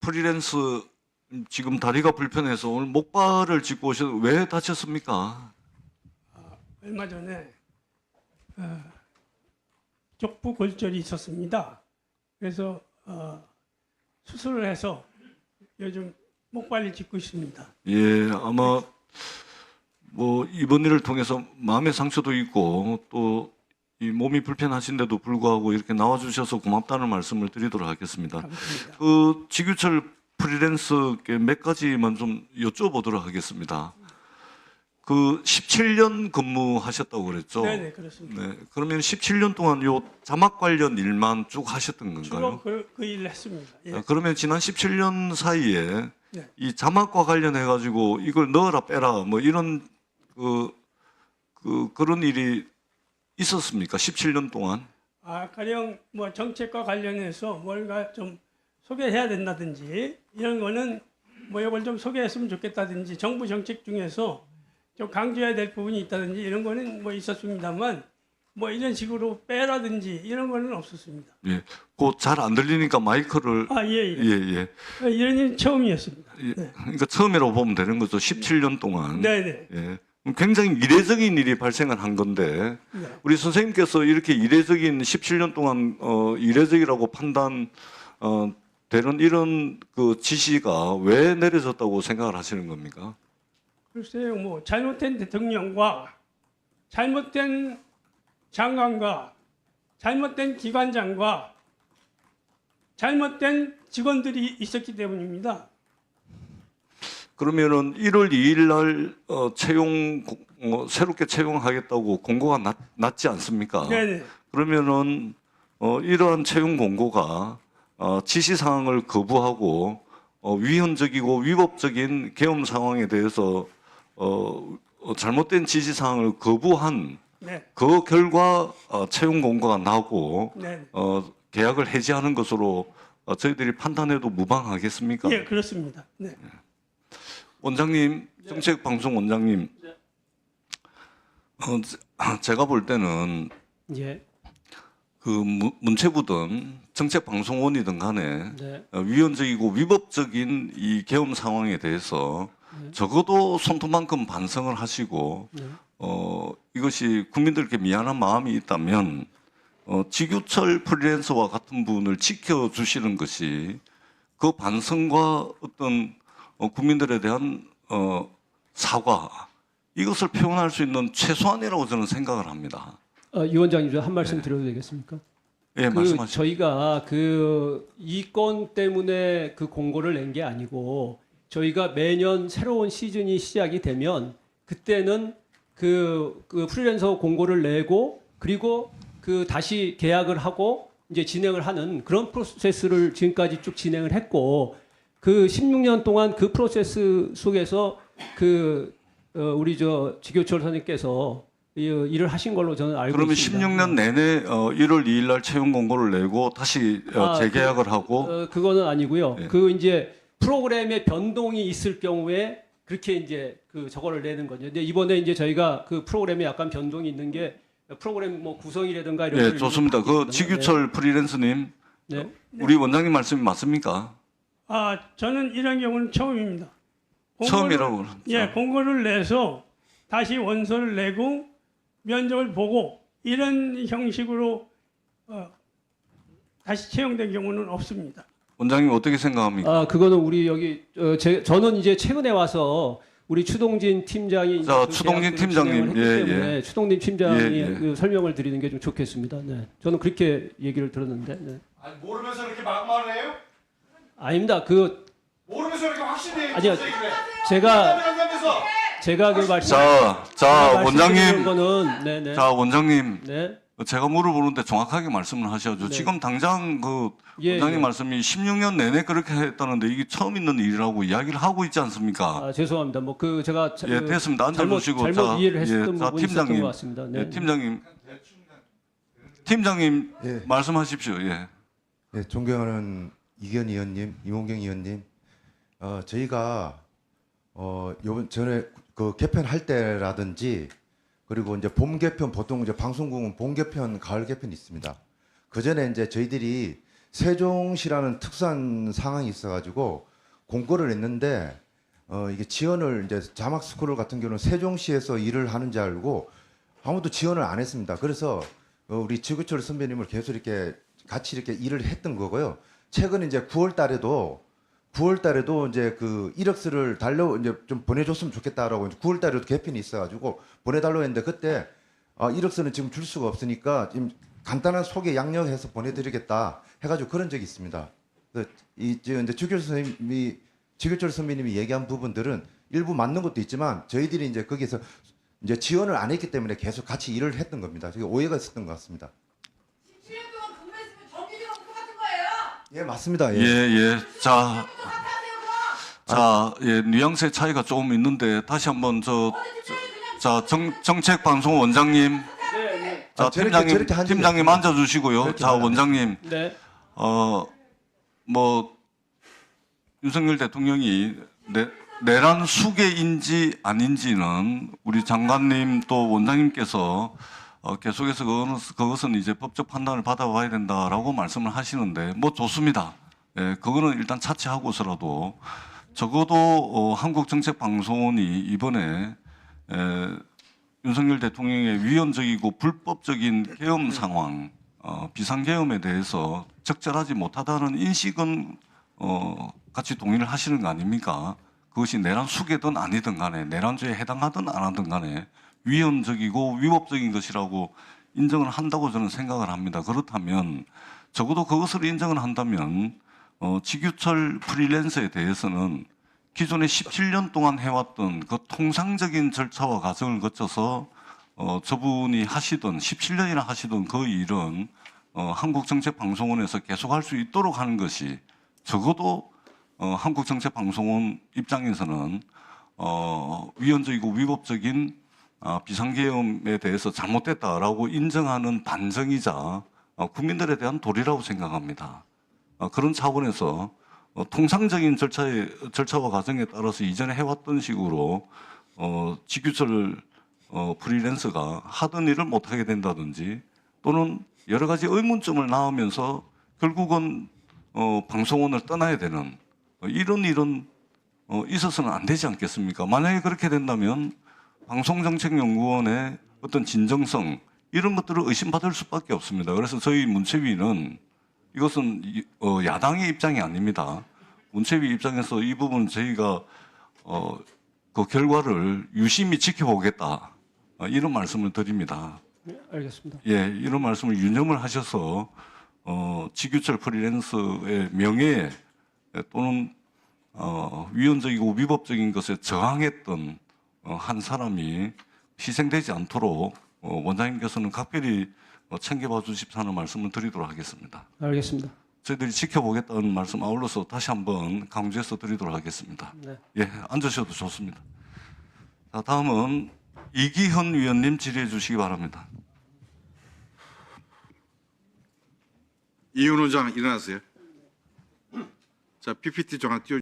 프리랜스 지금 다리가 불편해서 오늘 목발을 짚고 오셔서 왜 다쳤습니까? 얼마 전에 족부 골절이 있었습니다. 그래서 수술을 해서 요즘 목발을 짚고 있습니다. 예, 아마 뭐 이번 일을 통해서 마음의 상처도 있고 또 이 몸이 불편하신데도 불구하고 이렇게 나와주셔서 고맙다는 말씀을 드리도록 하겠습니다. 감사합니다. 그 지규철 프리랜서께 몇 가지만 좀 여쭤보도록 하겠습니다. 그 17년 근무하셨다고 그랬죠? 네네, 그렇습니다. 네, 그러면 17년 동안 요 자막 관련 일만 쭉 하셨던 주로 건가요? 그 일을 했습니다. 예. 아, 그러면 지난 17년 사이에 네. 이 자막과 관련해 가지고 이걸 넣어라 빼라 뭐 이런 그런 일이 있었습니까? 17년 동안? 가령 뭐 정책과 관련해서 뭔가 좀 소개해야 된다든지 이런 거는 뭐 이걸 좀 소개했으면 좋겠다든지 정부 정책 중에서 좀 강조해야 될 부분이 있다든지 이런 거는 뭐 있었습니다만 뭐 이런 식으로 빼라든지 이런 거는 없었습니다. 예, 그 잘 안 들리니까 마이크를 예. 예. 이런 일은 처음이었습니다. 예. 네. 그러니까 처음이라고 보면 되는 거죠. 17년 동안. 네네. 예. 굉장히 이례적인 일이 발생을 한 건데 네. 우리 선생님께서 이렇게 이례적인 17년 동안 이례적이라고 판단 되는 이런 그 지시가 왜 내려졌다고 생각을 하시는 겁니까? 글쎄요, 뭐 잘못된 대통령과 잘못된 장관과 잘못된 기관장과 잘못된 직원들이 있었기 때문입니다. 그러면은 1월 2일 날 새롭게 채용하겠다고 공고가 났지 않습니까? 네네. 그러면은 이러한 채용 공고가 지시 사항을 거부하고 위헌적이고 위법적인 계엄 상황에 대해서 잘못된 지시 사항을 거부한 네. 그 결과 채용 공고가 나고 네. 계약을 해지하는 것으로 저희들이 판단해도 무방하겠습니까? 예, 그렇습니다. 네. 원장님, 정책방송 원장님, 제가 볼 때는 예. 그 문체부든 정책방송원이든 간에 네. 위헌적이고 위법적인 이 계엄 상황에 대해서 적어도 손톱만큼 반성을 하시고 네. 이것이 국민들께 미안한 마음이 있다면 지규철 프리랜서와 같은 분을 지켜주시는 것이 그 반성과 어떤 국민들에 대한 사과 이것을 표현할 수 있는 최소한이라고 저는 생각을 합니다. 이 원장님 한 말씀 드려도 되겠습니까? 예, 말씀하시죠. 저희가 이 건 때문에 그 공고를 낸 게 아니고 저희가 매년 새로운 시즌이 시작이 되면 그때는 그 프리랜서 공고를 내고 그리고 다시 계약을 하고 이제 진행을 하는 그런 프로세스를 지금까지 쭉 진행을 했고 그 16년 동안 그 프로세스 속에서 우리 지교철 선생님께서 일을 하신 걸로 저는 알고 그러면 있습니다. 16년 내내 1월 2일 날 채용 공고를 내고 다시 재계약을 하고 그거는 아니고요. 네. 이제 프로그램의 변동이 있을 경우에 그렇게 이제 저거를 내는 거죠. 근데 이번에 이제 저희가 그 프로그램에 약간 변동이 있는 게 프로그램 뭐 구성이라든가 이런 예, 걸 좋습니다. 그 지규철 프리랜서님, 네. 우리 원장님 말씀이 맞습니까? 저는 이런 경우는 처음입니다. 처음이라고 그러죠. 예, 공고를 내서 다시 원서를 내고 면접을 보고 이런 형식으로 다시 채용된 경우는 없습니다. 원장님 어떻게 생각합니까? 그거는 우리 여기 저는 이제 최근에 와서 우리 추동진 팀장이 자, 그 추동진 계약서를 팀장님, 진행을 했기 예, 때문에 추동진 팀장이 예. 그 설명을 드리는 게 좀 좋겠습니다. 네. 저는 그렇게 얘기를 들었는데. 네. 아니, 모르면서 이렇게 막말을 해요? 아닙니다. 모르면서 이렇게 확실히 아니요. 제가 그 말씀 자, 원장님, 거는 네네. 자, 원장님, 네. 제가 물어보는데 정확하게 말씀을 하셔야죠. 네. 지금 당장 예, 원장님 예. 말씀이 16년 내내 그렇게 했다는데 이게 처음 있는 일이라고 이야기를 하고 있지 않습니까? 죄송합니다. 뭐 제가 예, 됐습니다. 앉아주시고. 잘못 이해를 했었던 자, 부분이 있었던 팀장님. 것 같습니다. 네. 예, 팀장님 예. 말씀하십시오. 예. 네, 존경하는 이견 의원님, 이몽경 의원님, 저희가 요번 전에 그 개편할 때라든지 그리고 이제 봄 개편 보통 이제 방송국은 봄 개편, 가을 개편이 있습니다. 그 전에 이제 저희들이 세종시라는 특수한 상황이 있어가지고 공고를 했는데 이게 지원을 이제 자막 스쿨 같은 경우는 세종시에서 일을 하는지 알고 아무도 지원을 안 했습니다. 그래서 우리 지구철 선배님을 계속 이렇게 같이 이렇게 일을 했던 거고요. 최근 이제 9월 달에도 이제 그 이력서를 이제 좀 보내줬으면 좋겠다라고 9월 달에도 개편이 있어가지고 보내달라고 했는데 그때 이력서는 지금 줄 수가 없으니까 지금 간단한 소개 양력해서 보내드리겠다 해가지고 그런 적이 있습니다. 이제 지교철 선배님이 얘기한 부분들은 일부 맞는 것도 있지만 저희들이 이제 거기서 이제 지원을 안 했기 때문에 계속 같이 일을 했던 겁니다. 저게 오해가 있었던 것 같습니다. 17년 동안 근무했으면 정규직하고 똑같은 거예요. 예, 맞습니다. 예. 자, 똑같아세요 그럼. 예, 뉘앙스의 차이가 조금 있는데 다시 한번 정책방송 원장님, 자, 저렇게 한 적이 팀장님 없습니다. 앉아주시고요. 저렇게 자, 말 안 원장님, 네. 뭐 윤석열 대통령이 내란 수계인지 아닌지는 우리 장관님 또 원장님께서 계속해서 그것은 이제 법적 판단을 받아봐야 된다라고 말씀을 하시는데 뭐 좋습니다. 예, 그거는 일단 차치하고서라도 적어도 한국정책방송원이 이번에 윤석열 대통령의 위헌적이고 불법적인 계엄 상황, 비상계엄에 대해서 적절하지 못하다는 인식은 같이 동의를 하시는 거 아닙니까? 그것이 내란 수계든 아니든 간에 내란죄에 해당하든 안 하든 간에 위헌적이고 위법적인 것이라고 인정을 한다고 저는 생각을 합니다. 그렇다면 적어도 그것을 인정을 한다면 지규철 프리랜서에 대해서는 기존에 17년 동안 해왔던 그 통상적인 절차와 과정을 거쳐서 저분이 하시던 17년이나 하시던 그 일은 한국정책방송원에서 계속할 수 있도록 하는 것이 적어도 한국정책방송원 입장에서는 위헌적이고 위법적인 비상계엄에 대해서 잘못됐다라고 인정하는 반증이자 국민들에 대한 도리라고 생각합니다. 그런 차원에서 통상적인 절차와 과정에 따라서 이전에 해왔던 식으로 지규철 프리랜서가 하던 일을 못하게 된다든지 또는 여러 가지 의문점을 낳으면서 결국은 방송원을 떠나야 되는 이런 일은 있어서는 안 되지 않겠습니까? 만약에 그렇게 된다면 방송정책연구원의 어떤 진정성 이런 것들을 의심받을 수밖에 없습니다. 그래서 저희 문체위는 이것은 야당의 입장이 아닙니다. 문체위 입장에서 이 부분 저희가 그 결과를 유심히 지켜보겠다 이런 말씀을 드립니다. 네, 알겠습니다. 예, 이런 말씀을 유념을 하셔서 지규철 프리랜서의 명예에 또는 위헌적이고 위법적인 것에 저항했던 한 사람이 희생되지 않도록 원장님께서는 각별히 챙겨봐 주십사는 말씀을 드리도록 하겠습니다. 알겠습니다. 저희들이 지켜보겠다는 말씀 아울러서 다시 한번 강조해서 드리도록 하겠습니다. 네. 예, 앉으셔도 좋습니다. 자, 다음은 이기현 위원님 질의해 주시기 바랍니다. 이윤 원장 일어나세요. 자, PPT 좀 하나 띄워.